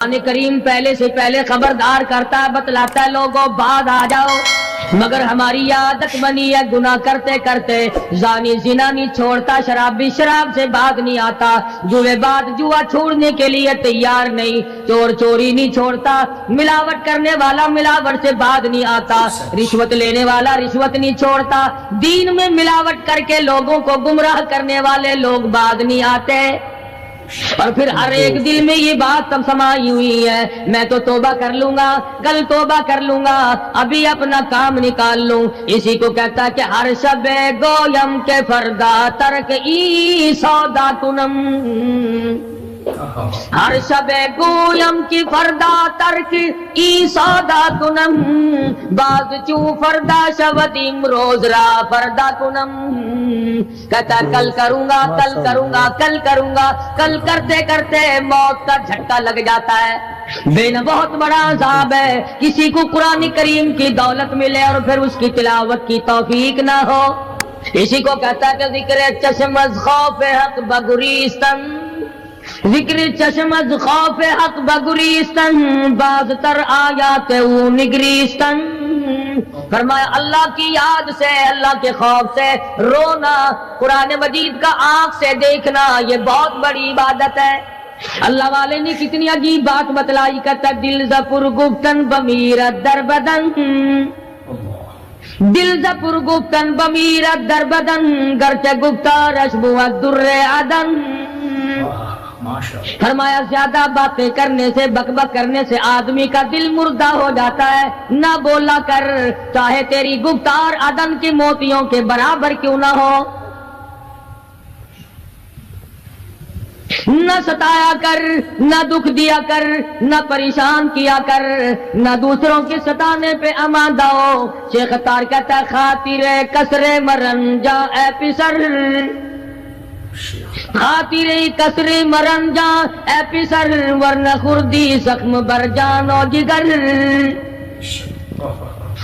قرآن کریم پہلے سے پہلے خبردار کرتا ہے، بتلاتا ہے لوگوں بعد آ جاؤ، مگر ہماری عادت بنی ہے گناہ کرتے کرتے زانی زنا نہیں چھوڑتا، شرابی شراب سے بعد نہیں آتا، جوے بعد جوا چھوڑنے کے لیے تیار نہیں، چور چوری نہیں چھوڑتا، ملاوٹ کرنے والا ملاوٹ سے بعد نہیں آتا، رشوت لینے والا رشوت نہیں چھوڑتا، دین میں ملاوٹ کر کے لوگوں کو گمراہ کرنے والے لوگ بعد نہیں آتے۔ اور پھر ہر ایک دل میں یہ بات تب سمائی ہوئی ہے، میں تو توبہ کر لوں گا، کل توبہ کر لوں گا، ابھی اپنا کام نکال لوں۔ اسی کو کہتا ہے کہ ہر شب گویم کے فردا ترک ای سودا کنم، ہر شب گویم کی فردا ترک ای سودا کنم، باز چو فردا شودیم روز را فردا کنم، کہتا کل کروں گا کل کروں گا کل کروں گا، کل کرتے کرتے موت کا جھٹکا لگ جاتا ہے۔ بین بہت بڑا عذاب ہے کسی کو قرآن کریم کی دولت ملے اور پھر اس کی تلاوت کی توفیق نہ ہو۔ اسی کو کہتا ہے کہ ذکر چشم از خوف حق بگریستن، ذکر چشم از خوف حق بگریستن، باز تر آیات او نگریستن، فرمایا اللہ کی یاد سے اللہ کے خوف سے رونا، قرآن مجید کا آنکھ سے دیکھنا یہ بہت بڑی عبادت ہے۔ اللہ والے نے کتنی عجیب بات بتلائی، کہتا دل زپر گفتن بمیرت در بدن، دل زپر گفتن بمیرت در بدن، گرچہ گفتارش بود در عدن، فرمایا زیادہ باتیں کرنے سے بک بک کرنے سے آدمی کا دل مردہ ہو جاتا ہے، نہ بولا کر چاہے تیری گفتار عدن کے موتیوں کے برابر کیوں نہ ہو، نہ ستایا کر، نہ دکھ دیا کر، نہ پریشان کیا کر، نہ دوسروں کے ستانے پہ آمادہ ہو۔ شیخ تار کہتا ہے خاطر کسر مرن جا اے پسر، خاطر کسر مرن جا اے پسر، ورنہ خردی زخم بر جان و جگر،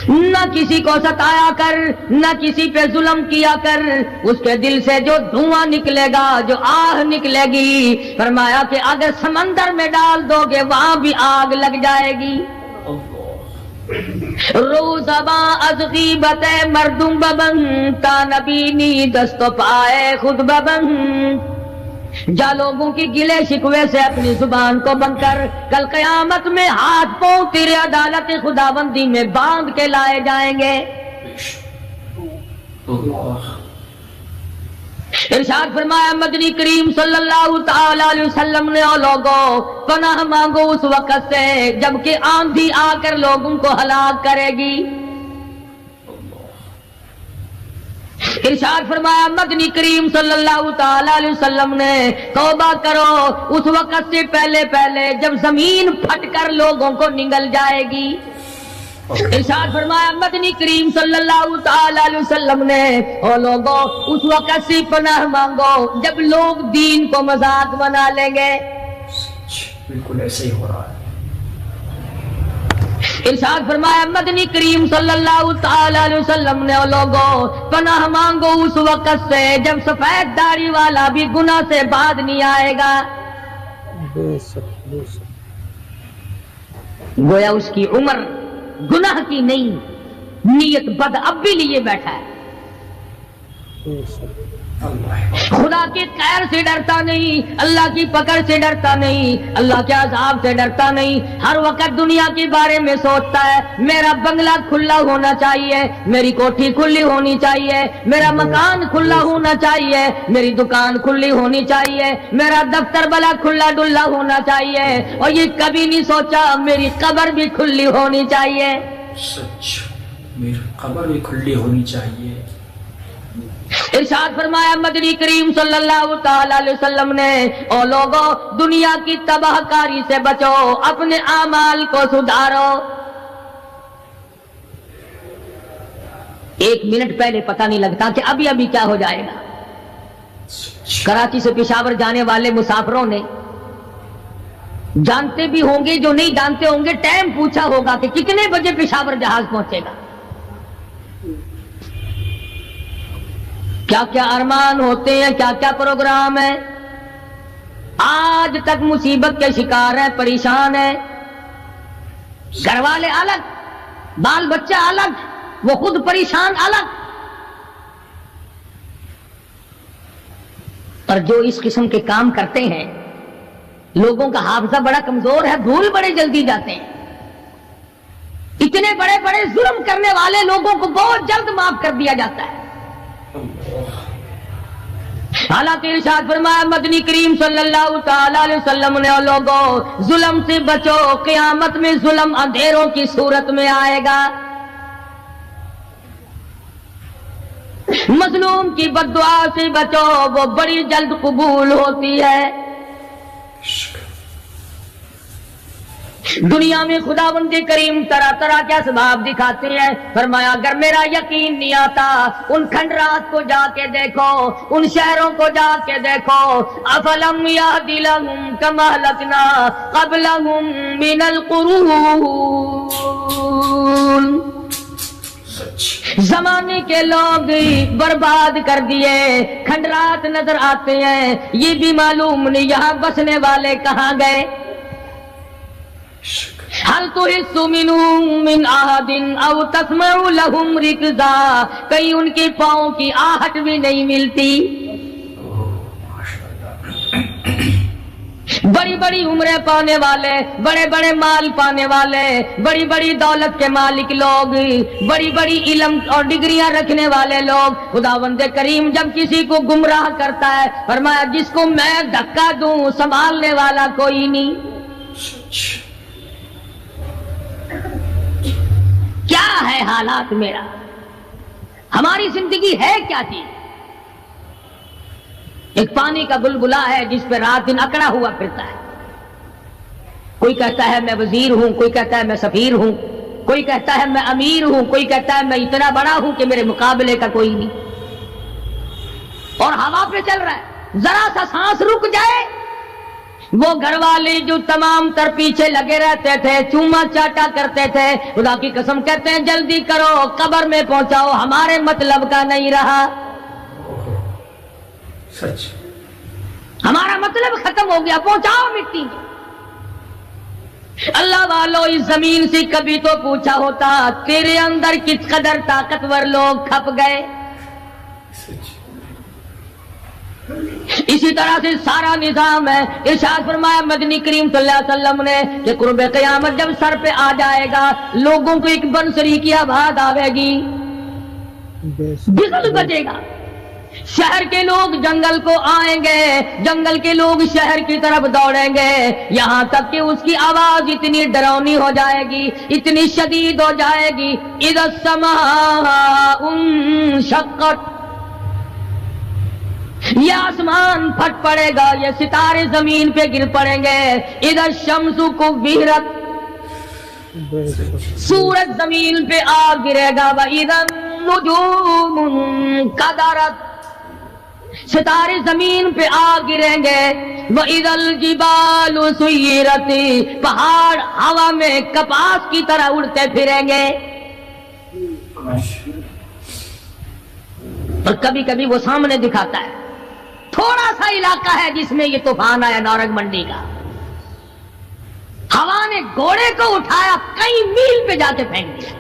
نہ کسی کو ستایا کر، نہ کسی پہ ظلم کیا کر، اس کے دل سے جو دھواں نکلے گا، جو آہ نکلے گی، فرمایا کہ اگر سمندر میں ڈال دو گے وہاں بھی آگ لگ جائے گی۔ روزباں از غیبت مردم ببن، تا نبینی دست و پائے خود ببن، جا لوگوں کی گلے شکوے سے اپنی زبان کو بند کر، کل قیامت میں ہاتھ پاؤں تیرے عدالت خداوندی میں باندھ کے لائے جائیں گے۔ ارشاد فرمایا مدنی کریم صلی اللہ تعالی علیہ وسلم نے، او لوگوں پناہ مانگو اس وقت سے جبکہ آندھی آ کر لوگوں کو ہلاک کرے گی۔ ارشاد فرمایا مدنی کریم صلی اللہ تعالی علیہ وسلم نے، توبہ کرو اس وقت سے پہلے پہلے جب زمین پھٹ کر لوگوں کو نگل جائے گی۔ ارشاد فرمایا مدنی کریم صلی اللہ تعالی علیہ وسلم نے، او لوگوں اس وقت سے پناہ مانگو جب لوگ دین کو مذاق بنا لیں گے۔ بالکل ایسے ہی ہو رہا ہے۔ ارشاد فرمایا مدنی کریم صلی اللہ تعالی علیہ وسلم نے، او لوگوں پناہ مانگو اس وقت سے جب سفید داڑھی والا بھی گناہ سے بعد نہیں آئے گا۔ گویا اس کی عمر گناہ کی نہیں، نیت بد اب بھی لیے بیٹھا ہے، خدا کے خیر سے ڈرتا نہیں، اللہ کی پکڑ سے ڈرتا نہیں، اللہ کے عذاب سے ڈرتا نہیں، ہر وقت دنیا کے بارے میں سوچتا ہے میرا بنگلہ کھلا ہونا چاہیے، میری کوٹھی کھلی ہونی چاہیے، میرا مکان کھلا ہونا چاہیے، میری دکان کھلی ہونی چاہیے، میرا دفتر بلا کھلا ڈلا ہونا چاہیے، اور یہ کبھی نہیں سوچا میری قبر بھی کھلی ہونی چاہیے۔ سچ، میری قبر بھی کھلی ہونی چاہیے۔ ارشاد فرمایا مدنی کریم صلی اللہ تعالی علیہ وسلم نے، او لوگوں دنیا کی تباہ کاری سے بچو، اپنے اعمال کو سدھارو۔ ایک منٹ پہلے پتہ نہیں لگتا کہ ابھی ابھی کیا ہو جائے گا۔ کراچی سے پشاور جانے والے مسافروں نے جانتے بھی ہوں گے، جو نہیں جانتے ہوں گے ٹائم پوچھا ہوگا کہ کتنے بجے پشاور جہاز پہنچے گا۔ کیا کیا ارمان ہوتے ہیں، کیا کیا پروگرام ہے۔ آج تک مصیبت کے شکار ہیں، پریشان ہیں، گھر والے الگ، بال بچہ الگ، وہ خود پریشان الگ. اور جو اس قسم کے کام کرتے ہیں، لوگوں کا حافظہ بڑا کمزور ہے، بھول بڑے جلدی جاتے ہیں. اتنے بڑے بڑے ظلم کرنے والے لوگوں کو بہت جلد معاف کر دیا جاتا ہے. حالانکہ ارشاد فرمایا مدنی کریم صلی اللہ تعالی علیہ وسلم نے، لوگوں ظلم سے بچو، قیامت میں ظلم اندھیروں کی صورت میں آئے گا. مظلوم کی بد دعا سے بچو، وہ بڑی جلد قبول ہوتی ہے. دنیا میں خداوند کریم طرح طرح کے اسباب دکھاتے ہیں. فرمایا اگر میرا یقین نہیں آتا، ان کھنڈرات کو جا کے دیکھو، ان شہروں کو جا کے دیکھو. افلم یہد لہم کما اہلکنا قبلہم من القرون، زمانے کے لوگ برباد کر دیے، کھنڈرات نظر آتے ہیں، یہ بھی معلوم نہیں یہاں بسنے والے کہاں گئے. حل تحس منهم من احد او تسمع لهم رکزا، کہیں ان کے پاؤں کی آہٹ بھی نہیں ملتی. بڑی بڑی عمریں پانے والے، بڑے بڑے مال پانے والے، بڑی بڑی دولت کے مالک لوگ، بڑی بڑی علم اور ڈگریاں رکھنے والے لوگ، خداوند کریم جب کسی کو گمراہ کرتا ہے، فرمایا جس کو میں دھکا دوں سنبھالنے والا کوئی نہیں. کیا ہے حالات میرا، ہماری زندگی ہے کیا چیز؟ ایک پانی کا بلبلا ہے جس پہ رات دن اکڑا ہوا پھرتا ہے. کوئی کہتا ہے میں وزیر ہوں، کوئی کہتا ہے میں سفیر ہوں، کوئی کہتا ہے میں امیر ہوں، کوئی کہتا ہے میں اتنا بڑا ہوں کہ میرے مقابلے کا کوئی نہیں. اور ہوا پہ چل رہا ہے، ذرا سا سانس رک جائے، وہ گھر والے جو تمام تر پیچھے لگے رہتے تھے، چوما چاٹا کرتے تھے، خدا کی قسم کہتے ہیں جلدی کرو قبر میں پہنچاؤ، ہمارے مطلب کا نہیں رہا. سچ، ہمارا مطلب ختم ہو گیا، پہنچاؤ مٹی میں. اللہ والو اس زمین سے کبھی تو پوچھا ہوتا تیرے اندر کس قدر طاقتور لوگ کھپ گئے. اسی طرح سے سارا نظام ہے. ارشاد فرمایا مدنی کریم صلی اللہ علیہ وسلم نے کہ قرب قیامت جب سر پہ آ جائے گا، لوگوں کو ایک بنسری کی آواز آئے گی، بزل بجے گا. شہر کے لوگ جنگل کو آئیں گے، جنگل کے لوگ شہر کی طرف دوڑیں گے، یہاں تک کہ اس کی آواز اتنی ڈراؤنی ہو جائے گی، اتنی شدید ہو جائے گی. اذا السماء انشقت، یہ آسمان پھٹ پڑے گا، یہ ستارے زمین پہ گر پڑیں گے. اذا الشمس کورت، سورج زمین پہ آ گرے گا. واذا النجوم انکدرت، ستارے زمین پہ آ گریں گے. واذا الجبال سیرت، پہاڑ ہوا میں کپاس کی طرح اڑتے پھریں گے. اور کبھی کبھی وہ سامنے دکھاتا ہے، تھوڑا سا علاقہ ہے جس میں یہ طوفان آیا نورنگ منڈی کا، ہوا نے گھوڑے کو اٹھایا کئی میل پہ جا کے پھینک دیا.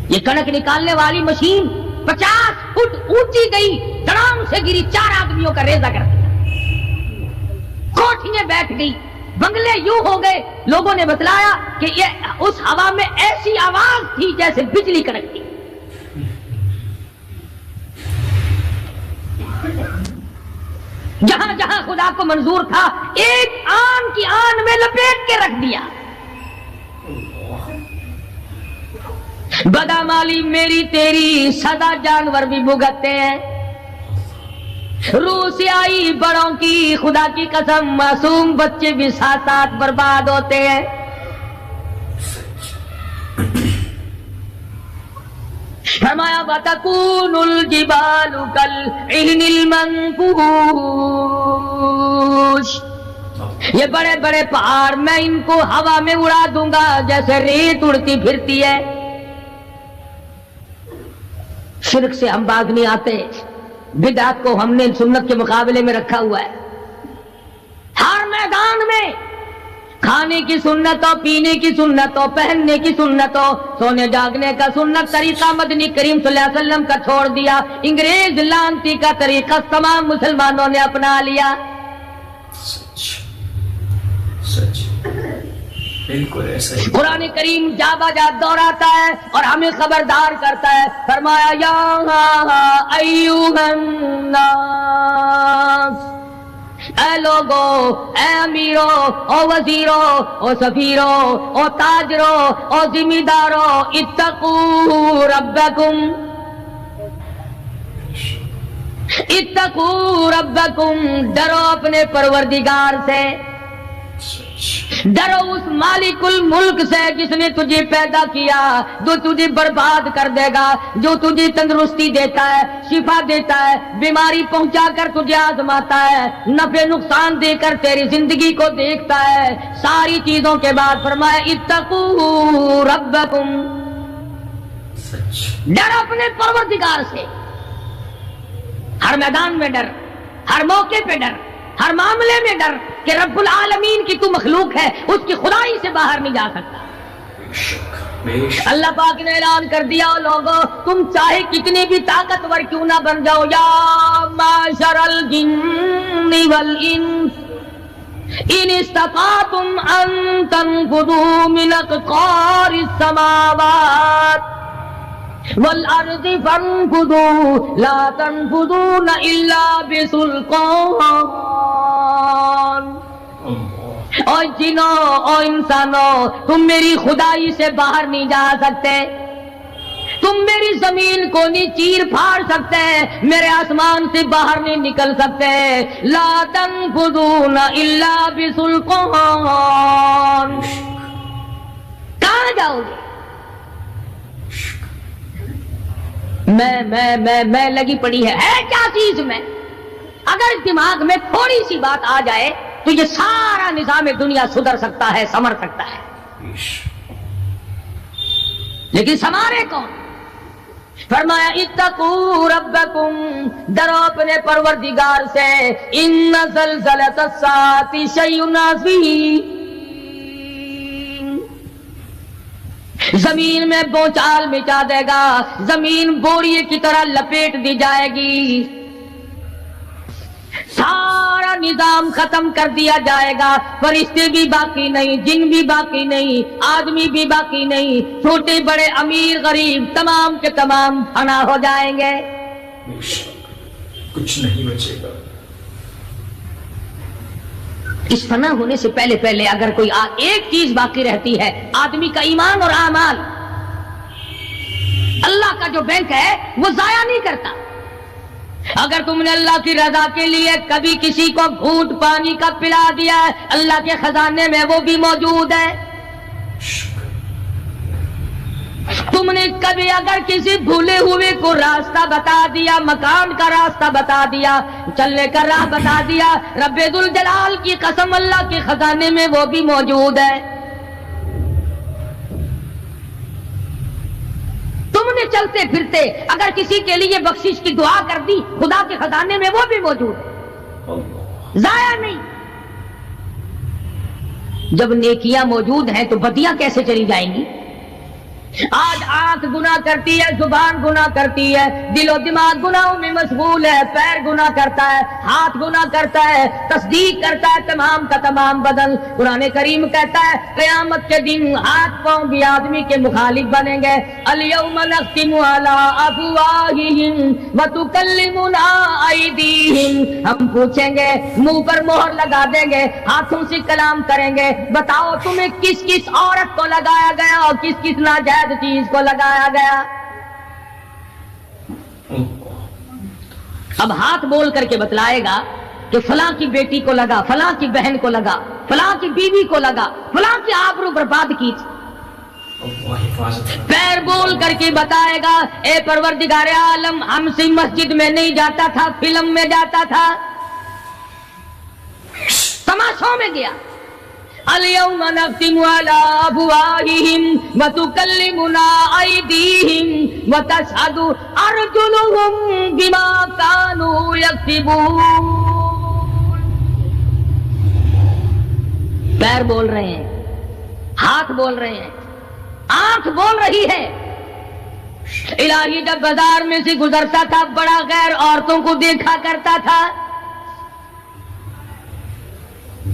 یہ کڑک نکالنے والی مشین 50 فٹ اونچی گئی، دڑام سے گری، 4 آدمیوں کا ریزہ کر دیا. کوٹھیاں بیٹھ گئی، بنگلے یوں ہو گئے. لوگوں نے بتلایا کہ یہ اس ہوا میں ایسی آواز تھی جیسے بجلی کڑکتی. جہاں جہاں خدا کو منظور تھا ایک آن کی آن میں لپیٹ کے رکھ دیا. بدامالی میری تیری سدا جانور بھی بھگتتے ہیں. روح سے آئی بڑوں کی خدا کی قسم معصوم بچے بھی ساتھ ساتھ برباد ہوتے ہیں. فرمایا وَتَكُونُ الْجِبَالُ كَالْعِهْنِ الْمَنْفُوشِ، یہ بڑے بڑے پہاڑ میں ان کو ہوا میں اڑا دوں گا جیسے ریت اڑتی پھرتی ہے. شرک سے ہم باز نہیں آتے، بدعت کو ہم نے سنت کے مقابلے میں رکھا ہوا ہے. ہر میدان میں کھانے کی سنت ہو، پینے کی سنت ہو، پہننے کی سنت ہو، سونے جاگنے کا سنت طریقہ مدنی کریم صلی اللہ علیہ وسلم کا چھوڑ دیا، انگریز لانتی کا طریقہ تمام مسلمانوں نے اپنا لیا. سچ سچ بالکل ایسا ہی. قرآن کریم جا بجا دوہراتا ہے اور ہمیں خبردار کرتا ہے. فرمایا یا ایھا الناس، اے لوگو، اے امیرو، او وزیرو، او سفیرو، او تاجرو، او ذمہ دارو، اتقوا ربکم، اتقوا ربکم، ڈرو اپنے پروردگار سے، ڈرو اس مالک الملک سے جس نے تجھے پیدا کیا، جو تجھے برباد کر دے گا، جو تجھے تندرستی دیتا ہے، شفا دیتا ہے، بیماری پہنچا کر تجھے آزماتا ہے، نفع نقصان دے کر تیری زندگی کو دیکھتا ہے. ساری چیزوں کے بعد فرمایا اتقوا ربکم، ڈر اپنے پروردگار سے، ہر میدان میں ڈر، ہر موقع پہ ڈر، ہر معاملے میں ڈر کہ رب العالمین کی تو مخلوق ہے، اس کی خدائی سے باہر نہیں جا سکتا. اللہ پاک نے اعلان کر دیا لوگوں تم چاہے کتنے بھی طاقتور کیوں نہ بن جاؤ، یا معشر الجن والانس ان استطعتم ان تنفذوا من اقطار السماوات والارض فانفذوا لا تنفذون الا بسلطان. اور جنوں اور انسانوں تم میری خدائی سے باہر نہیں جا سکتے، تم میری زمین کو نہیں چیر پھاڑ سکتے، میرے آسمان سے باہر نہیں نکل سکتے. لا تنفذون الا بسلطان، کہاں جاؤ گے؟ میں لگی پڑی ہے کیا چیز میں؟ اگر دماغ میں تھوڑی سی بات آ جائے تو یہ سارا نظام دنیا سدھر سکتا ہے، سنور سکتا ہے. لیکن سنوارے کون؟ فرمایا اتقوا ربکم، ڈرو اپنے پروردگار سے. ان زلزلۃ الساعۃ شیء عظیم، زمین میں بوچال مچا دے گا، زمین بوریے کی طرح لپیٹ دی جائے گی، سارا نظام ختم کر دیا جائے گا، فرشتے بھی باقی نہیں، جن بھی باقی نہیں، آدمی بھی باقی نہیں، چھوٹے بڑے امیر غریب تمام کے تمام فنا ہو جائیں گے، کچھ نہیں بچے گا. اس فنا ہونے سے پہلے پہلے اگر کوئی ایک چیز باقی رہتی ہے، آدمی کا ایمان اور اعمال. اللہ کا جو بینک ہے وہ ضائع نہیں کرتا. اگر تم نے اللہ کی رضا کے لیے کبھی کسی کو گھونٹ پانی کا پلا دیا ہے، اللہ کے خزانے میں وہ بھی موجود ہے. تم نے کبھی اگر کسی بھولے ہوئے کو راستہ بتا دیا، مکان کا راستہ بتا دیا، چلنے کا راہ بتا دیا، رب ذوالجلال کی قسم اللہ کے خزانے میں وہ بھی موجود ہے. تم نے چلتے پھرتے اگر کسی کے لیے بخشش کی دعا کر دی، خدا کے خزانے میں وہ بھی موجود ہے، ضائع نہیں. جب نیکیاں موجود ہیں تو بدیاں کیسے چلی جائیں گی؟ آج آنکھ گناہ کرتی ہے، زبان گناہ کرتی ہے، دل و دماغ گناہوں میں مشغول ہے، پیر گناہ کرتا ہے، ہاتھ گناہ کرتا ہے، تصدیق کرتا ہے تمام کا تمام بدن. قرآن کریم کہتا ہے قیامت کے دن ہاتھ پاؤں بھی آدمی کے مخالف بنیں گے. الیوم نختم علی افواہہم وتکلمنا ایدیہم، ہم پوچھیں گے، منہ پر مہر لگا دیں گے، ہاتھوں سے کلام کریں گے، بتاؤ تمہیں کس کس عورت کو لگایا گیا اور کس کس ناجائز چیز کو لگایا گیا. اب ہاتھ بول کر کے بتلائے گا کہ فلاں کی بیٹی کو لگا، فلاں کی بہن کو لگا، فلاں کی بیوی کو لگا، فلاں کی آبرو برباد کی تھی. پیر بول کر کے بتائے گا اے پروردگار عالم، ہم سے مسجد میں نہیں جاتا تھا، فلم میں جاتا تھا، تماشوں میں گیا. اليوم نختم على افواههم وتكلمنا ايديهم وتشهد ارجلهم بما كانوا يكسبون. پیر بول رہے ہیں، ہاتھ بول رہے ہیں، آنکھ بول رہی ہے۔ الہی جب بازار میں سے گزرتا تھا بڑا غیر عورتوں کو دیکھا کرتا تھا،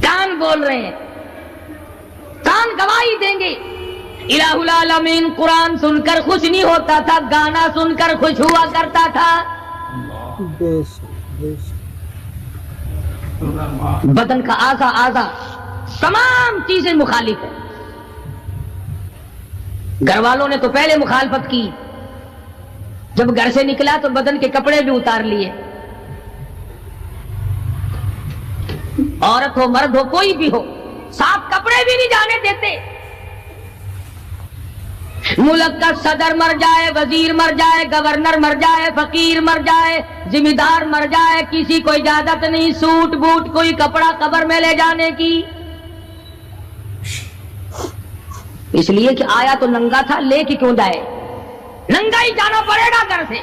کان بول رہے ہیں، کان گواہی دیں گے۔ الہ العالمین قرآن سن کر خوش نہیں ہوتا تھا، گانا سن کر خوش ہوا کرتا تھا۔ بدن کا اعضا تمام چیزیں مخالف ہیں۔ گھر والوں نے تو پہلے مخالفت کی، جب گھر سے نکلا تو بدن کے کپڑے بھی اتار لیے، عورت ہو مرد ہو کوئی بھی ہو، صاف کپڑے بھی نہیں جانے دیتے۔ ملک کا صدر مر جائے، وزیر مر جائے، گورنر مر جائے، فقیر مر جائے، ذمہ دار مر جائے، کسی کو اجازت نہیں سوٹ بوٹ کوئی کپڑا قبر میں لے جانے کی، اس لیے کہ آیا تو ننگا تھا، لے کے کیوں جائے؟ ننگا ہی جانا پڑے گا گھر سے۔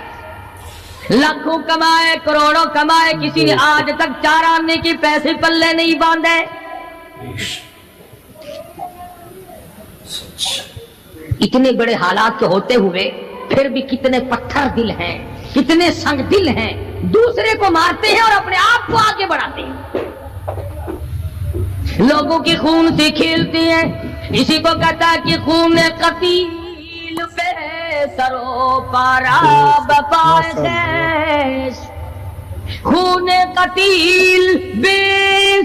لاکھوں کمائے کروڑوں کمائے، کسی نے آج تک 4 آنے کے پیسے پلے نہیں باندھے۔ اتنے بڑے حالات کے ہوتے ہوئے پھر بھی کتنے پتھر دل ہیں، کتنے سنگ دل ہیں، دوسرے کو مارتے ہیں اور اپنے آپ کو آگے بڑھاتے ہیں، لوگوں کے خون سے کھیلتے ہیں۔ اسی کو کہتا ہے کہ خون قتیل بے سرو پارا بپائے خیش، خون قتیل بے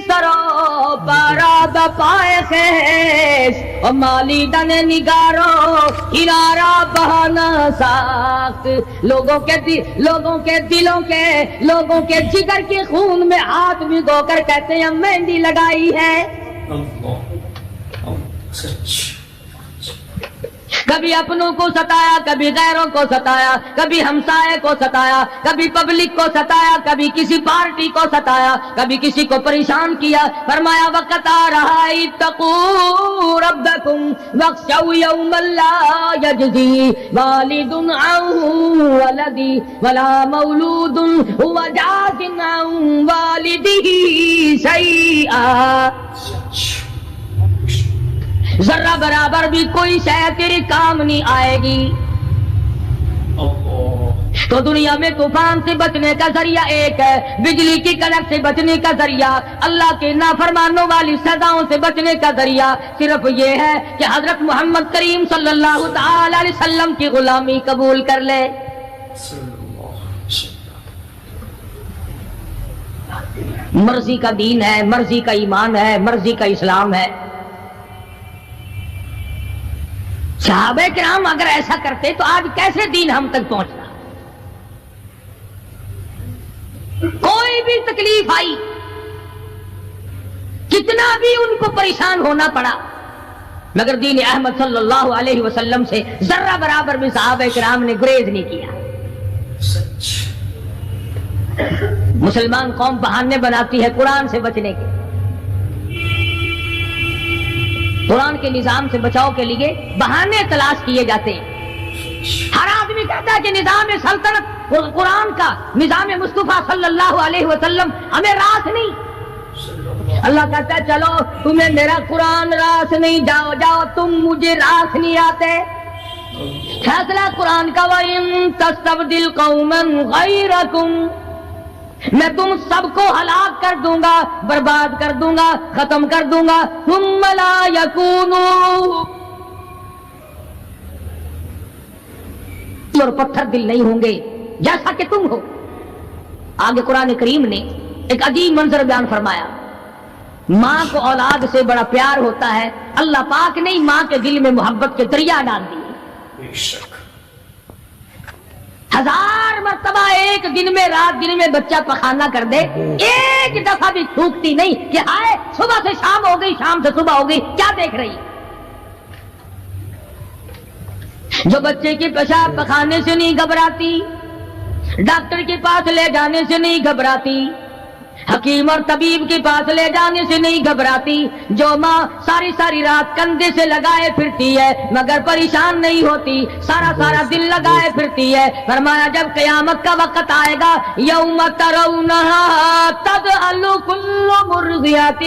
سرو پارا بپائے خیش، اور مالی دن نگارو کنارا بہانا ساخت۔ لوگوں کے دلوں کے، لوگوں کے جگر کے خون میں ہاتھ بھگو کر کہتے ہیں مہندی لگائی ہے۔ کبھی اپنوں کو ستایا، کبھی غیروں کو ستایا، کبھی ہمسائے کو ستایا، کبھی پبلک کو ستایا، کبھی کسی پارٹی کو ستایا، کبھی کسی کو پریشان کیا۔ فرمایا وقت آ رہا ہے اتقوا ربکم واخشوا یوما لا یجزی والد عن ولدی ولا مولود هو جاز عن والدہ شیئا۔ ذرہ برابر بھی کوئی شے تیرے کام نہیں آئے گی۔ تو دنیا میں طوفان سے بچنے کا ذریعہ ایک ہے، بجلی کی کڑک سے بچنے کا ذریعہ، اللہ کے نافرمانوں والی سزاؤں سے بچنے کا ذریعہ صرف یہ ہے کہ حضرت محمد کریم صلی اللہ تعالی علیہ وسلم کی غلامی قبول کر لے۔ مرضی کا دین ہے، مرضی کا ایمان ہے، مرضی کا اسلام ہے۔ صحابہ کرام اگر ایسا کرتے تو آج کیسے دین ہم تک پہنچتا؟ کوئی بھی تکلیف آئی، کتنا بھی ان کو پریشان ہونا پڑا، مگر دین احمد صلی اللہ علیہ وسلم سے ذرہ برابر بھی صحابہ کرام نے گریز نہیں کیا۔ مسلمان قوم بہانے بناتی ہے قرآن سے بچنے کے، قرآن کے نظام سے بچاؤ کے لیے بہانے تلاش کیے جاتے ہیں۔ ہر آدمی کہتا ہے کہ نظام سلطنت قرآن کا، نظام مصطفیٰ صلی اللہ علیہ وسلم ہمیں راس نہیں۔ اللہ کہتا ہے چلو تمہیں میرا قرآن راس نہیں، جاؤ جاؤ تم مجھے راس نہیں آتے۔ فیصلہ قرآن کا وَإِن تَسْتَبْدِلْ قَوْمًا غَيْرَكُمْ، میں تم سب کو ہلاک کر دوں گا، برباد کر دوں گا، ختم کر دوں گا۔ ثم لا یکونوا، اور پتھر دل نہیں ہوں گے جیسا کہ تم ہو۔ آگے قرآن کریم نے ایک عجیب منظر بیان فرمایا۔ ماں کو اولاد سے بڑا پیار ہوتا ہے، اللہ پاک نے ماں کے دل میں محبت کے دریا ڈال دیے۔ 1000 مرتبہ ایک دن میں، رات دن میں بچہ پخانہ کر دے، ایک دفعہ بھی تھوکتی نہیں کہ ہائے صبح سے شام ہو گئی، شام سے صبح ہو گئی، کیا دیکھ رہی؟ جو بچے کے پیشاب پخانے سے نہیں گھبراتی، ڈاکٹر کے پاس لے جانے سے نہیں گھبراتی، حکیم اور طبیب کے پاس لے جانے سے نہیں گھبراتی، جو ماں ساری ساری رات کندھے سے لگائے پھرتی ہے مگر پریشان نہیں ہوتی، سارا سارا دل لگائے پھرتی ہے۔ فرمایا جب قیامت کا وقت آئے گا، یوم ترونہا تذہل کل مرضعۃ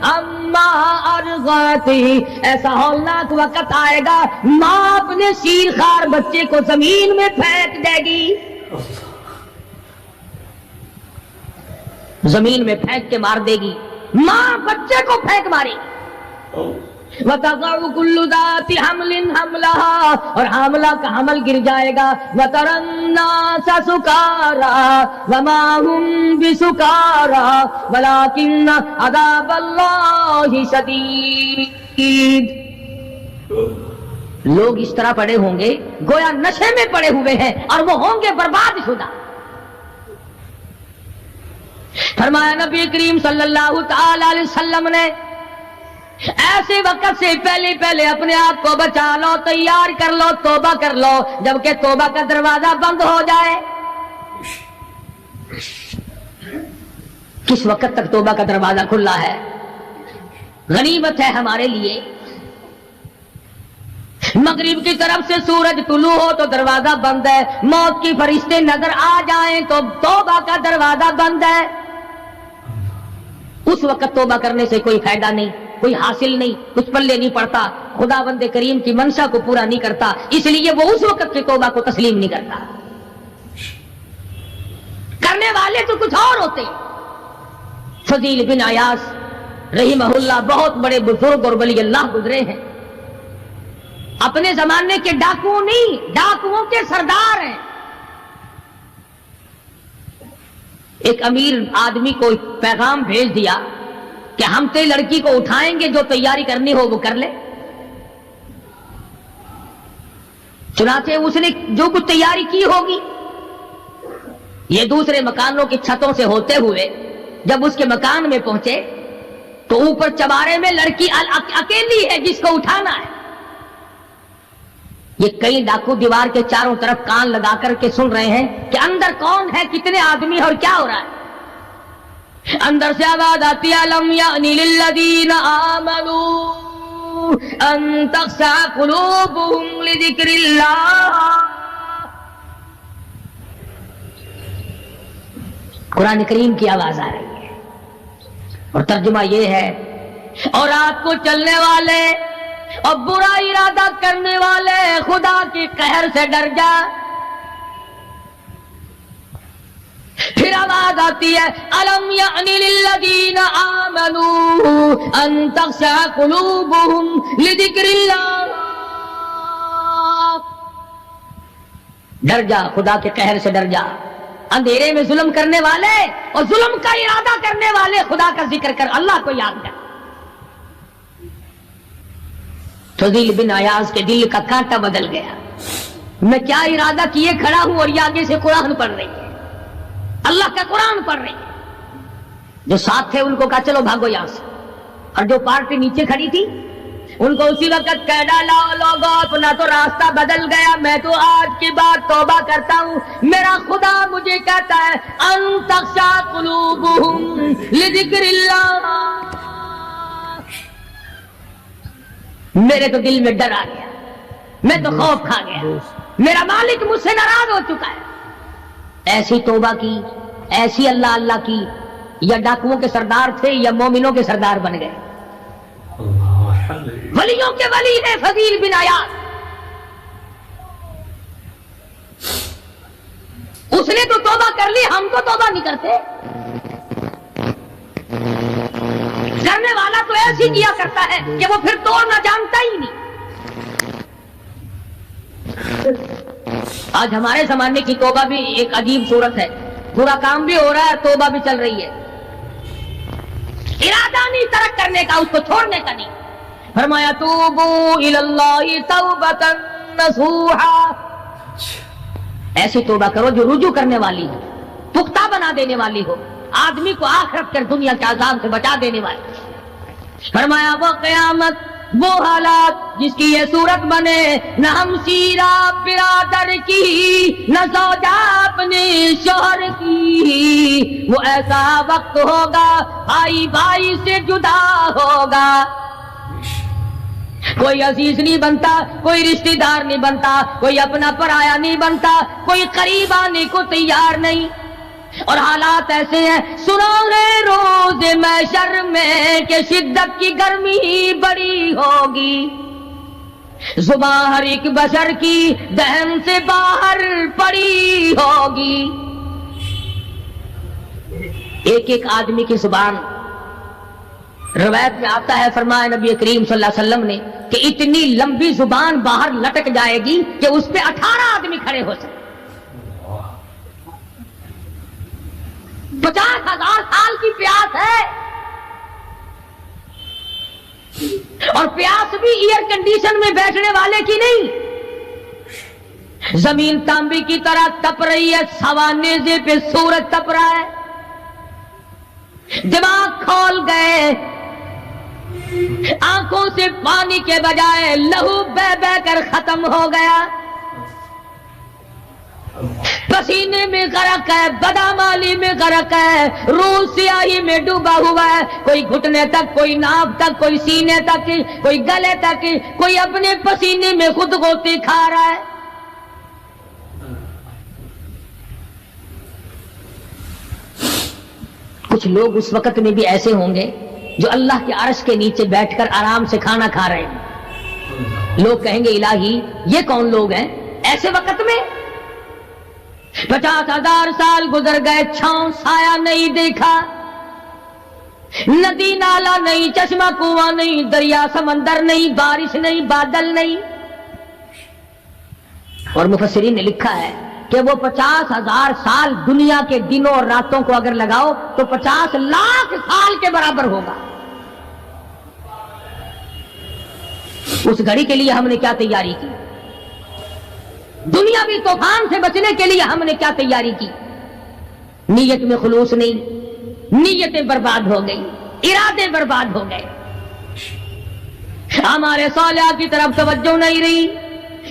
عما فلما ارغتی، ایسا ہولناک وقت آئے گا ماں اپنے شیر خوار بچے کو زمین میں پھینک دے گی، زمین میں پھینک کے مار دے گی، ماں بچے کو پھینک مارے گی۔ وَتَضَعُ كُلُّ ذَاتِ حَمْلٍ حَمْلَهَا، اور حاملہ کا حمل گر جائے گا۔ وَتَرَى النَّاسَ سُكَارَىٰ وَمَا هُمْ بِسُكَارَىٰ وَلَٰكِنَّ عَذَابَ اللَّهِ شَدِيدٌ۔ لوگ اس طرح پڑے ہوں گے گویا نشے میں پڑے ہوئے ہیں، اور وہ ہوں گے برباد شدہ۔ فرمایا نبی کریم صلی اللہ تعالی علیہ وسلم نے ایسے وقت سے پہلے اپنے آپ کو بچا لو، تیار کر لو، توبہ کر لو، جبکہ توبہ کا دروازہ بند ہو جائے۔ کس وقت تک توبہ کا دروازہ کھلا ہے؟ غنیمت ہے ہمارے لیے۔ مغرب کی طرف سے سورج طلوع ہو تو دروازہ بند ہے، موت کی فرشتے نظر آ جائیں تو توبہ کا دروازہ بند ہے۔ اس وقت توبہ کرنے سے کوئی فائدہ نہیں، کوئی حاصل نہیں، کچھ پلے نہیں پڑتا، خدا بند کریم کی منشا کو پورا نہیں کرتا، اس لیے وہ اس وقت کی توبہ کو تسلیم نہیں کرتا۔ کرنے والے تو کچھ اور ہوتے ہیں۔ فضیل بن عیاض رحمہ اللہ بہت بڑے بزرگ اور ولی اللہ گزرے ہیں، اپنے زمانے کے ڈاکو نہیں، ڈاکوؤں کے سردار ہیں۔ ایک امیر آدمی کو پیغام بھیج دیا کہ ہم تیری لڑکی کو اٹھائیں گے، جو تیاری کرنی ہو وہ کر لے۔ چنانچہ اس نے جو کچھ تیاری کی ہوگی، یہ دوسرے مکانوں کی چھتوں سے ہوتے ہوئے جب اس کے مکان میں پہنچے تو اوپر چوارے میں لڑکی اکیلی ہے جس کو اٹھانا ہے۔ یہ کئی ڈاکو دیوار کے چاروں طرف کان لگا کر کے سن رہے ہیں کہ اندر کون ہے، کتنے آدمی اور کیا ہو رہا ہے۔ اندر سے آواز آتی ہے لم یأن للذین آمنوا ان تخشع قلوبهم لذکر اللہ۔ قرآن کریم کی آواز آ رہی ہے اور ترجمہ یہ ہے، اور رات کو چلنے والے اور برا ارادہ کرنے والے خدا کی قہر سے ڈر جا۔ پھر آواز آتی ہے الم یأن للذین آمنوا ان تخشع قلوبهم لذکر اللہ۔ ڈر جا، خدا کے قہر سے ڈر جا۔ اندھیرے میں ظلم کرنے والے اور ظلم کا ارادہ کرنے والے خدا کا ذکر کر، اللہ کو یاد کر۔ فضیل بن عیاض کے دل کا کانٹا بدل گیا، میں کیا ارادہ کیے کھڑا ہوں اور یہ آگے سے قرآن پڑھ رہی ہے، اللہ کا قرآن پڑھ رہی ہے۔ جو ساتھ تھے ان کو کہا چلو بھاگو یہاں سے، اور جو پارٹی نیچے کھڑی تھی ان کو اسی وقت کہہ ڈالا لوگوں اپنا تو راستہ بدل گیا، میں تو آج کی بات توبہ کرتا ہوں، میرا خدا مجھے کہتا ہے ان تخشع قلوبهم لذکر اللہ۔ میرے تو دل میں ڈر آ گیا، میں تو خوف کھا گیا، میرا مالک مجھ سے ناراض ہو چکا ہے۔ ایسی توبہ کی، ایسی اللہ اللہ کی، یا ڈاکوؤں کے سردار تھے یا مومنوں کے سردار بن گئے۔ ولیوں کے ولی ہے فضیل بن عیاض، اس نے تو توبہ کر لی، ہم تو توبہ نہیں کرتے۔ کرنے والا تو ایسی کیا کرتا ہے کہ وہ پھر توڑنا جانتا ہی نہیں۔ آج ہمارے زمانے کی توبہ بھی ایک عجیب صورت ہے، برا کام بھی ہو رہا ہے، توبہ بھی چل رہی ہے، ارادہ نہیں ترک کرنے کا، اس کو چھوڑنے کا نہیں۔ فرمایا توبوا الی اللہ توبۃ نصوحا، ایسی توبہ کرو جو رجوع کرنے والی ہو، پختہ بنا دینے والی ہو، آدمی کو آخرت کر دنیا کے عذاب سے بچا دینے والی۔ فرمایا وہ قیامت، وہ حالات جس کی یہ صورت بنے، نہ ہم شیرہ برادر کی، نہ زوجہ اپنے شوہر کی، وہ ایسا وقت ہوگا بھائی بھائی سے جدا ہوگا، کوئی عزیز نہیں بنتا، کوئی رشتہ دار نہیں بنتا، کوئی اپنا پرایا نہیں بنتا، کوئی قریب آنے کو تیار نہیں۔ اور حالات ایسے ہیں، سنا ہے روز محشر میں کہ شدت کی گرمی بڑی ہوگی، زبان ہر ایک بشر کی دہن سے باہر پڑی ہوگی. ایک ایک آدمی کی زبان، روایت میں آتا ہے، فرمایا نبی کریم صلی اللہ علیہ وسلم نے کہ اتنی لمبی زبان باہر لٹک جائے گی کہ اس پہ 18 آدمی کھڑے ہو سکتے. 50,000 سال کی پیاس ہے، اور پیاس بھی ایئر کنڈیشن میں بیٹھنے والے کی نہیں. زمین تانبے کی طرح تپ رہی ہے، سوانیزے پہ سورج تپ رہا ہے، دماغ کھول گئے، آنکھوں سے پانی کے بجائے لہو بہ بہ کر ختم ہو گیا، پسینے میں غرق ہے، بدامالی میں غرق ہے، روح سیاہی میں ڈوبا ہوا ہے، کوئی گھٹنے تک، کوئی ناف تک، کوئی سینے تک، کوئی گلے تک، کوئی اپنے پسینے میں خود غوطے کھا رہا ہے. کچھ لوگ اس وقت میں بھی ایسے ہوں گے جو اللہ کے عرش کے نیچے بیٹھ کر آرام سے کھانا کھا رہے ہیں. لوگ کہیں گے الہی یہ کون لوگ ہیں ایسے وقت میں؟ 50,000 سال گزر گئے، چھاؤں سایہ نہیں دیکھا، ندی نالا نہیں، چشمہ کنواں نہیں، دریا سمندر نہیں، بارش نہیں، بادل نہیں. اور مفسرین نے لکھا ہے کہ وہ 50,000 سال دنیا کے دنوں اور راتوں کو اگر لگاؤ تو 50 لاکھ سال کے برابر ہوگا. اس گھڑی کے لیے ہم نے کیا تیاری کی؟ دنیاوی طوفان سے بچنے کے لیے ہم نے کیا تیاری کی؟ نیت میں خلوص نہیں، نیتیں برباد ہو گئی، ارادے برباد ہو گئے، ہمارے صالحہ کی طرف توجہ نہیں رہی.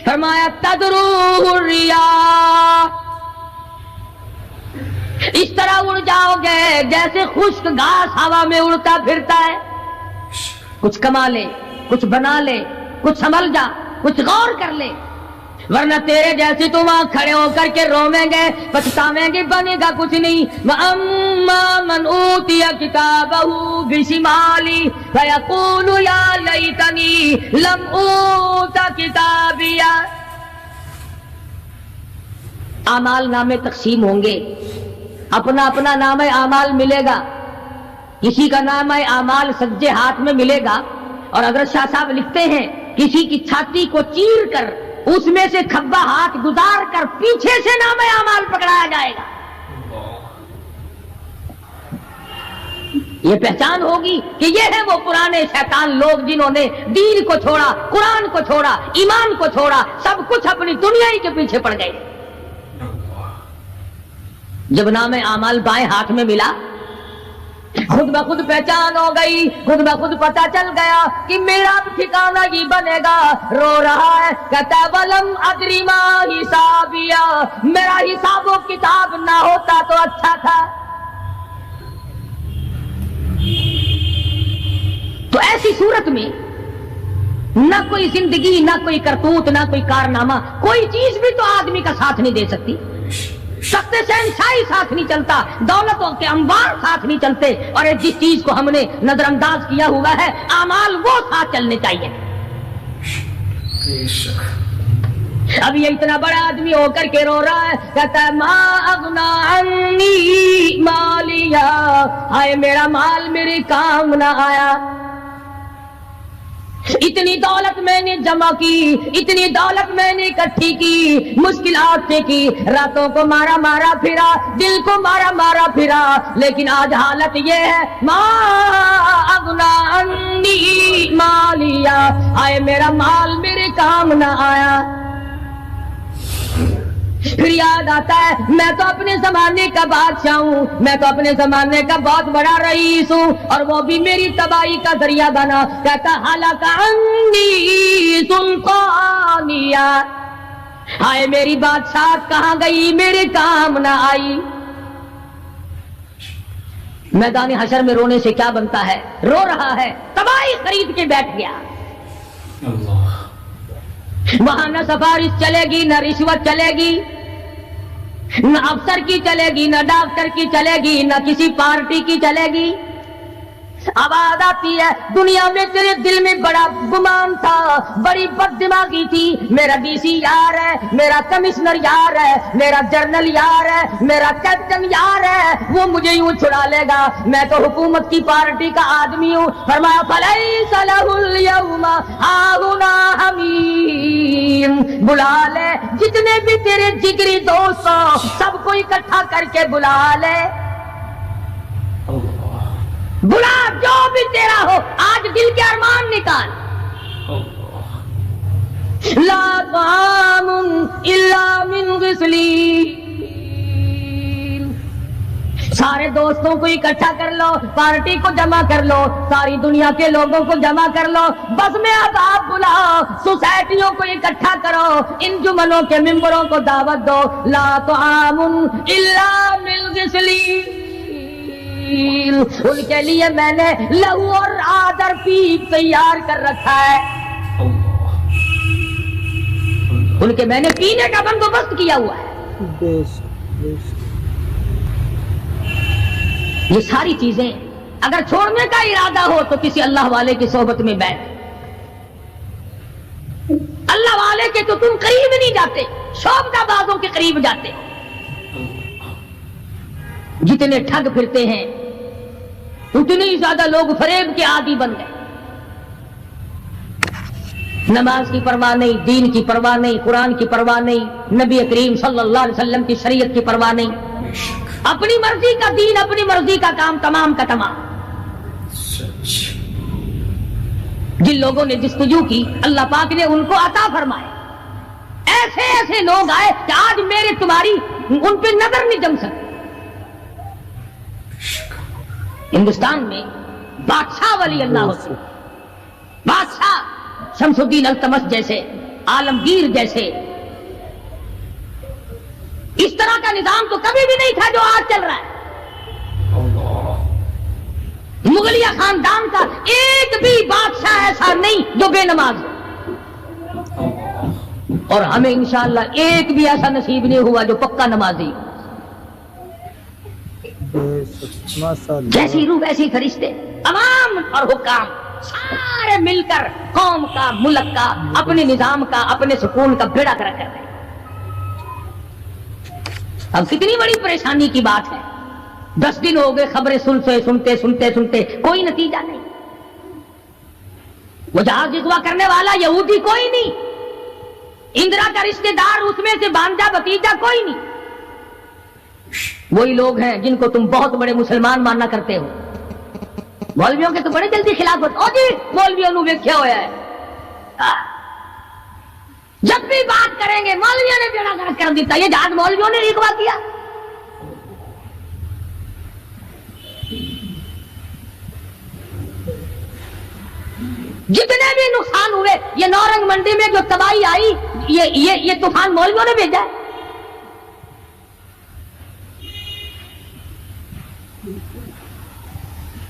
فرمایا تدروہ الریاح، اس طرح اڑ جاؤ گے جیسے خشک گھاس ہوا میں اڑتا پھرتا ہے. کچھ کما لے، کچھ بنا لے، کچھ سنبھل جا، کچھ غور کر لے، ورنہ تیرے جیسے تم وہاں کھڑے ہو کر کے رویں گے، پچھتاویں گے، بنے گا کچھ نہیں. وَأَمَّا مَنْ أُوتِيَ كِتَابَهُ بِشِمَالِهِ فَيَقُولُ يَا لَيْتَنِي لَمْ أُوتَ كِتَابِيَهْ. اعمال نامے تقسیم ہوں گے، اپنا اپنا نام اعمال ملے گا. کسی کا نام اعمال سجے ہاتھ میں ملے گا، اور اگر شاہ صاحب لکھتے ہیں کسی کی چھاتی کو چیر کر اس میں سے کھبا ہاتھ گزار کر پیچھے سے نام اعمال پکڑایا جائے گا. یہ پہچان ہوگی کہ یہ ہے وہ پرانے شیطان لوگ جنہوں نے دین کو چھوڑا، قرآن کو چھوڑا، ایمان کو چھوڑا، سب کچھ اپنی دنیا ہی کے پیچھے پڑ گئے. جب نام اعمال بائیں ہاتھ میں ملا، خود بخود پہچان ہو گئی، خود بخود پتہ چل گیا کہ میرا ٹھکانہ ہی بنے گا. رو رہا ہے کہتا ولم ادری ما حسابیا، میرا حساب و کتاب نہ ہوتا تو اچھا تھا. تو ایسی صورت میں نہ کوئی زندگی، نہ کوئی کرتوت، نہ کوئی کارنامہ، کوئی چیز بھی تو آدمی کا ساتھ نہیں دے سکتی. سخت شہنشاہی ساتھ نہیں چلتا، دولتوں کے انبار ساتھ نہیں چلتے، اور جس چیز کو ہم نے نظر انداز کیا ہوا ہے اعمال وہ ساتھ چلنے چاہیے. اب یہ اتنا بڑا آدمی ہو کر کے رو رہا ہے، کہتا ہے ما اغنا عنی مالیا، ہائے میرا مال میرے کام نہ آیا. اتنی دولت میں نے جمع کی، اتنی دولت میں نے اکٹھی کی، مشکلات سے کی، راتوں کو مارا مارا پھرا، دل کو مارا مارا پھرا، لیکن آج حالت یہ ہے ما اغنا عنی مالیا، آئے میرا مال میرے کام نہ آیا. پھر یاد آتا ہے میں تو اپنے زمانے کا بادشاہ ہوں، میں تو اپنے زمانے کا بہت بڑا رئیس ہوں، اور وہ بھی میری تباہی کا ذریعہ بنا. کہتا ہلاک عنی سلطانیہ، ہائے میری بادشاہت کہاں گئی، میرے کام نہ آئی. میدان حشر میں رونے سے کیا بنتا ہے؟ رو رہا ہے، تباہی خرید کے بیٹھ گیا. وہاں نہ سفارش چلے گی، نہ رشوت چلے گی، نہ افسر کی چلے گی، نہ ڈاکٹر کی چلے گی، نہ کسی پارٹی کی چلے گی۔ آواز آتی ہے دنیا میں تیرے دل میں بڑا گمان تھا، بڑی بد دماغی تھی، میرا ڈی سی یار ہے، میرا کمشنر یار ہے، میرا جنرل یار ہے، میرا کیپٹن یار ہے، وہ مجھے یوں چھڑا لے گا، میں تو حکومت کی پارٹی کا آدمی ہوں۔ فرمایا فلیس لہ اليوم ہاہنا حمیم، بلا لے جتنے بھی تیرے جگری دوست ہو سب کو اکٹھا کر کے بلا لے، بلا جو بھی تیرا ہو، آج دل کے ارمان نکال۔ لا طعام الا من غسلین، سارے دوستوں کو اکٹھا کر لو، پارٹی کو جمع کر لو، ساری دنیا کے لوگوں کو جمع کر لو، بس میں اب آپ بلاؤ، سوسائٹیوں کو اکٹھا کرو، انجمنوں کے ممبروں کو دعوت دو۔ لا طعام الا من غسلین، ان کے لیے میں نے لہو اور آدر پیپ تیار کر رکھا ہے، ان کے میں نے پینے کا بندوبست کیا ہوا ہے۔ یہ ساری چیزیں اگر چھوڑنے کا ارادہ ہو تو کسی اللہ والے کی صحبت میں بیٹھ، اللہ والے کے تو تم قریب نہیں جاتے، شوبدہ بازوں کے قریب جاتے۔ جتنے ٹھگ پھرتے ہیں اتنے ہی زیادہ لوگ فریب کے عادی بن گئے، نماز کی پرواہ نہیں، دین کی پرواہ نہیں، قرآن کی پرواہ نہیں، نبی کریم صلی اللہ علیہ وسلم کی شریعت کی پرواہ نہیں، اپنی مرضی کا دین، اپنی مرضی کا کام، تمام کا تمام۔ جن لوگوں نے جستجو کی اللہ پاک نے ان کو عطا فرمائے، ایسے ایسے لوگ آئے کہ آج میرے تمہاری ان پہ نظر نہیں جم سکتی۔ ہندوستان میں بادشاہ ولی اللہ ہوتے، بادشاہ شمس الدین التمش جیسے، عالمگیر جیسے، اس طرح کا نظام تو کبھی بھی نہیں تھا جو آج چل رہا ہے۔ مغلیہ خاندان کا ایک بھی بادشاہ ایسا نہیں جو بے نماز ہو، اور ہمیں انشاءاللہ ایک بھی ایسا نصیب نہیں ہوا جو پکا نمازی۔ جیسی روح ویسی فرشتے، عوام اور حکام سارے مل کر قوم کا، ملک کا، اپنے نظام کا، اپنے سکون کا بیڑا کر رہے ہیں۔ اب کتنی بڑی پریشانی کی بات ہے، 10 دن ہو گئے خبریں سنتے کوئی نتیجہ نہیں۔ وہ جہاز اغوا کرنے والا یہودی کوئی نہیں، اندرا کا رشتہ دار اس میں سے بانجا بتیجا کوئی نہیں، وہی لوگ ہیں جن کو تم بہت بڑے مسلمان ماننا کرتے ہو۔ مولویوں کے تو بڑے جلدی خلاف ہوتے، او جی مولویوں نے ویکھیا ہوا ہے، جب بھی بات کریں گے مولویوں نے بیڑا گرک کر دیتا، یہ جہاز مولویوں نے اغوا کیا۔ جتنے بھی نقصان ہوئے، یہ نورنگ منڈی میں جو تباہی آئی، یہ طوفان مولویوں نے بھیجا ہے۔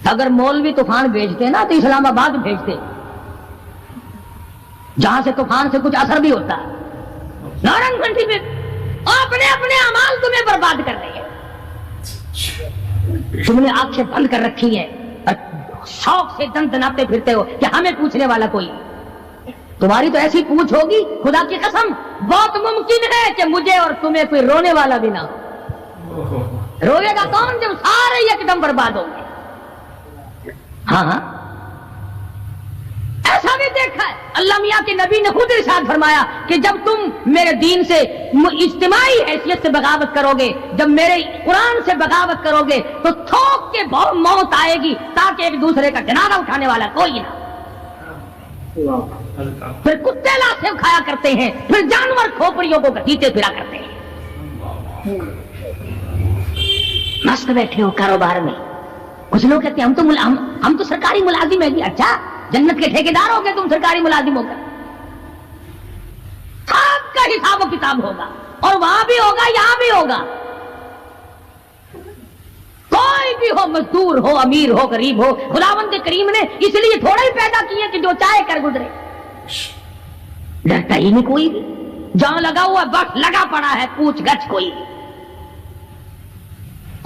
اگر مولوی طوفان بھیجتے نا تو اسلام آباد بھیجتے، جہاں سے طوفان سے کچھ اثر بھی ہوتا ہے۔ نورنگ منڈی میں اپنے اعمال تمہیں برباد کر رہے ہیں، تم نے آنکھیں بند کر رکھی ہیں اور شوق سے دن دناتے پھرتے ہو کہ ہمیں پوچھنے والا کوئی، تمہاری تو ایسی پوچھ ہوگی خدا کی قسم بہت ممکن ہے کہ مجھے اور تمہیں کوئی رونے والا بھی نہ ہو۔ روئے گا کون جب سارے ایک دم برباد ہوں گے۔ ہاں ایسا بھی دیکھا ہے، اللہ میاں کے نبی نے خود ارشاد فرمایا کہ جب تم میرے دین سے اجتماعی حیثیت سے بغاوت کرو گے، جب میرے قرآن سے بغاوت کرو گے تو تھوک کے موت آئے گی تاکہ ایک دوسرے کا جنازہ اٹھانے والا کوئی نہ۔ پھر کتے لاشیں کھایا کرتے ہیں، پھر جانور کھوپڑیوں کو گھسیٹے پھرا کرتے ہیں۔ مست بیٹھے ہو کاروبار میں، کچھ لوگ کہتے ہیں ہم تو سرکاری ملازم ہیں جی۔ اچھا جنت کے ٹھیکیدار ہو گئے تم سرکاری ملازم ہو کر، آپ کا حساب و کتاب ہوگا، اور وہاں بھی ہوگا یہاں بھی ہوگا۔ کوئی بھی ہو، مزدور ہو، امیر ہو، غریب ہو، خداوند کریم نے اس لیے تھوڑا ہی پیدا کیے کہ جو چاہے کر گزرے، ڈرتا ہی نہیں کوئی بھی، جہاں لگا ہوا بس لگا پڑا ہے، پوچھ گچھ کوئی بھی۔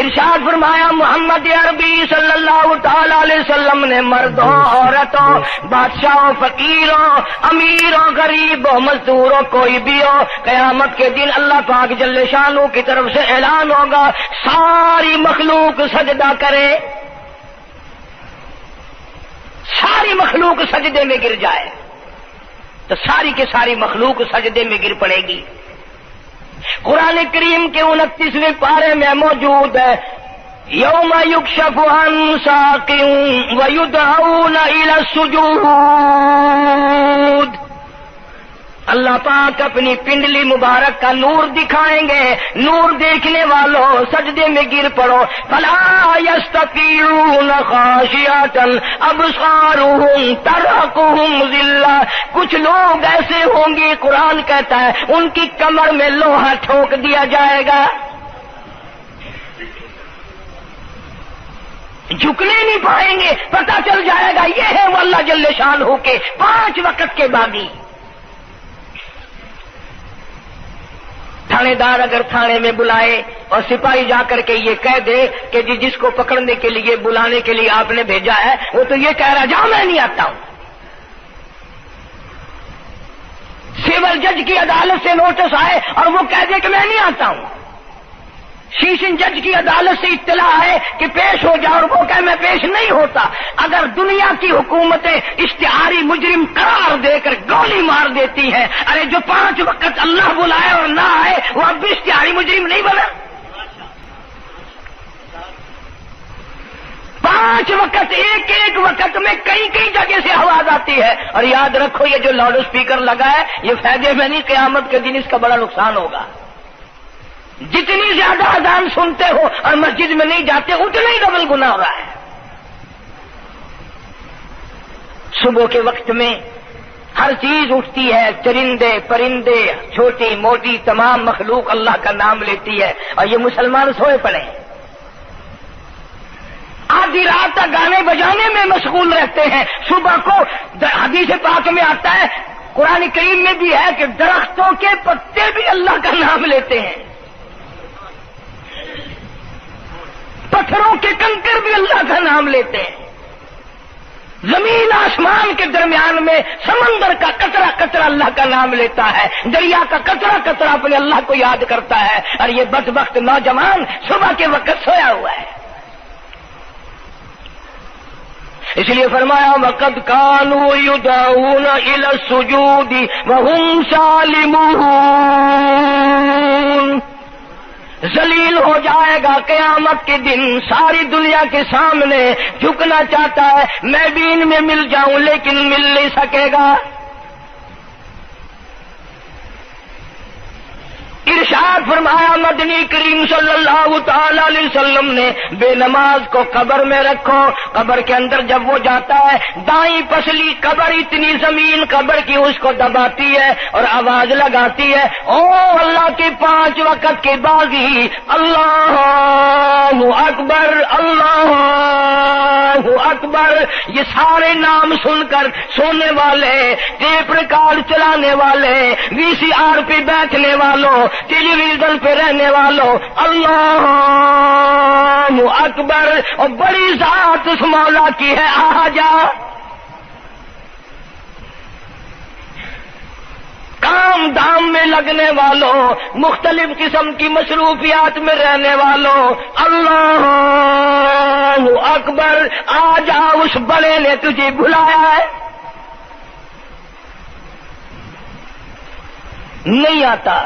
ارشاد فرمایا محمد عربی صلی اللہ تعالی علیہ وسلم نے مردوں عورتوں بادشاہوں فقیروں امیروں غریبوں مزدوروں کوئی بھی ہو قیامت کے دن اللہ پاک جل شانہ کی طرف سے اعلان ہوگا ساری مخلوق سجدہ کرے، ساری مخلوق سجدے میں گر جائے تو ساری کی ساری مخلوق سجدے میں گر پڑے گی۔ قرآن کریم کے 29ویں پارے میں موجود ہے یوم یکشف عن ساق ویدعون الی السجود، اللہ پاک اپنی پنڈلی مبارک کا نور دکھائیں گے، نور دیکھنے والوں سجدے میں گر پڑو، فلا یستطیعون خاشعۃ ابصارهم ترهقهم ذلہ، کچھ لوگ ایسے ہوں گے قرآن کہتا ہے ان کی کمر میں لوہا ٹھوک دیا جائے گا، جھکنے نہیں پائیں گے، پتہ چل جائے گا یہ ہے وہ اللہ جل شانہ کے 5 وقت کے باغی۔ تھانے دار اگر تھانے میں بلائے اور سپاہی جا کر کے یہ کہہ دے کہ جس کو پکڑنے کے لیے بلانے کے لیے آپ نے بھیجا ہے وہ تو یہ کہہ رہا جاؤ میں نہیں آتا ہوں، سول جج کی عدالت سے نوٹس آئے اور وہ کہہ دے کہ میں نہیں آتا ہوں، سیشن جج کی عدالت سے اطلاع ہے کہ پیش ہو جاؤ اور وہ کہے میں پیش نہیں ہوتا، اگر دنیا کی حکومتیں اشتہاری مجرم قرار دے کر گولی مار دیتی ہیں، ارے جو 5 وقت اللہ بلائے اور نہ آئے وہ اب بھی اشتہاری مجرم نہیں بنا؟ 5 وقت ایک وقت میں کئی جگہ سے آواز آتی ہے، اور یاد رکھو یہ جو لاؤڈ اسپیکر لگا ہے یہ فائدے میں نہیں، قیامت کے دن اس کا بڑا نقصان ہوگا، جتنی زیادہ اذان سنتے ہو اور مسجد میں نہیں جاتے اتنا ہی ڈبل گناہ ہو رہا ہے۔ صبح کے وقت میں ہر چیز اٹھتی ہے، چرندے پرندے چھوٹی موٹی تمام مخلوق اللہ کا نام لیتی ہے، اور یہ مسلمان سوئے پڑے ہیں، آدھی رات تک گانے بجانے میں مشغول رہتے ہیں، صبح کو حدیث پاک میں آتا ہے قرآن کریم میں بھی ہے کہ درختوں کے پتے بھی اللہ کا نام لیتے ہیں، پتھروں کے کنکر بھی اللہ کا نام لیتے ہیں، زمین آسمان کے درمیان میں سمندر کا قطرہ قطرہ اللہ کا نام لیتا ہے، دریا کا قطرہ قطرہ اپنے اللہ کو یاد کرتا ہے، اور یہ بدبخت نوجوان صبح کے وقت سویا ہوا ہے۔ اس لیے فرمایا وَقَدْ كَانُوا يُدْعَوْنَ إِلَى السُّجُودِ وَهُمْ سَالِمُونَ، ذلیل ہو جائے گا قیامت کے دن، ساری دنیا کے سامنے جھکنا چاہتا ہے میں بھی ان میں مل جاؤں لیکن مل نہیں سکے گا۔ ارشاد فرمایا مدنی کریم صلی اللہ تعالی علیہ وسلم نے بے نماز کو قبر میں رکھو، قبر کے اندر جب وہ جاتا ہے دائیں پسلی قبر اتنی زمین قبر کی اس کو دباتی ہے اور آواز لگاتی ہے او اللہ کے 5 وقت کے باغی اللہ اکبر اللہ اکبر، یہ سارے نام سن کر سونے والے، ٹیپ ریکارڈ چلانے والے، وی سی آر پہ بیٹھنے والوں، ٹیلی ویژن پہ رہنے والوں اللہ اکبر، اور بڑی ذات اس مولا کی ہے آ جا، کام دام میں لگنے والوں، مختلف قسم کی مصروفیات میں رہنے والوں اللہ اکبر، آ جا اس بڑے نے تجھے بلایا ہے، نہیں آتا۔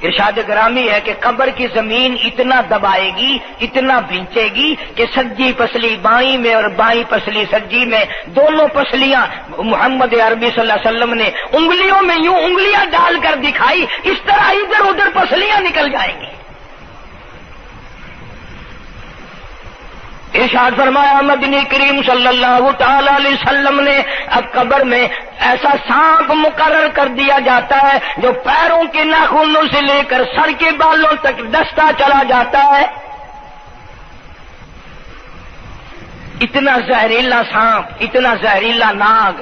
ارشاد گرامی ہے کہ قبر کی زمین اتنا دبائے گی اتنا بھینچے گی کہ سجی پسلی بائیں میں اور بائیں پسلی سجی میں، دونوں پسلیاں محمد عربی صلی اللہ علیہ وسلم نے انگلیوں میں یوں انگلیاں ڈال کر دکھائی، اس طرح ادھر ادھر پسلیاں نکل جائیں گی۔ ارشاد فرمایا مدنی کریم صلی اللہ تعالی علیہ وسلم نے اب قبر میں ایسا سانپ مقرر کر دیا جاتا ہے جو پیروں کے ناخنوں سے لے کر سر کے بالوں تک ڈستا چلا جاتا ہے، اتنا زہریلا سانپ، اتنا زہریلا ناگ،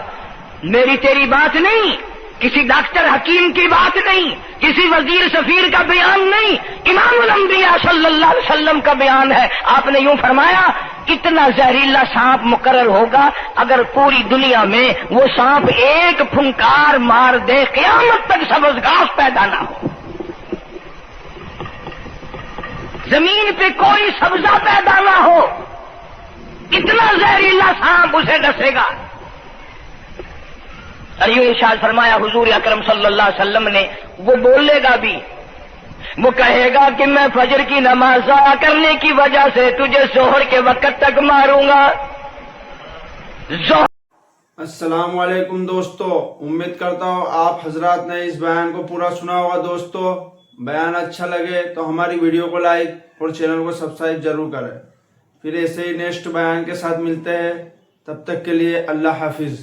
میری تیری بات نہیں، کسی ڈاکٹر حکیم کی بات نہیں، کسی وزیر سفیر کا بیان نہیں، امام الانبیاء صلی اللہ علیہ وسلم کا بیان ہے۔ آپ نے یوں فرمایا کتنا زہریلا سانپ مقرر ہوگا اگر پوری دنیا میں وہ سانپ ایک پھنکار مار دے قیامت تک سبز گھاس پیدا نہ ہو، زمین پہ کوئی سبزہ پیدا نہ ہو، اتنا زہریلا سانپ اسے ڈسے گا۔ اور یوں ارشاد فرمایا حضور اکرم صلی اللہ علیہ وسلم نے، وہ بولے گا بھی، وہ کہے گا کہ میں فجر کی نماز ضائع کرنے کی وجہ سے تجھے ظہر کے وقت تک ماروں گا۔ السلام علیکم دوستو، امید کرتا ہوں آپ حضرات نے اس بیان کو پورا سنا ہوگا۔ دوستو بیان اچھا لگے تو ہماری ویڈیو کو لائک اور چینل کو سبسکرائب ضرور کریں۔ پھر ایسے ہی نیکسٹ بیان کے ساتھ ملتے ہیں، تب تک کے لیے اللہ حافظ۔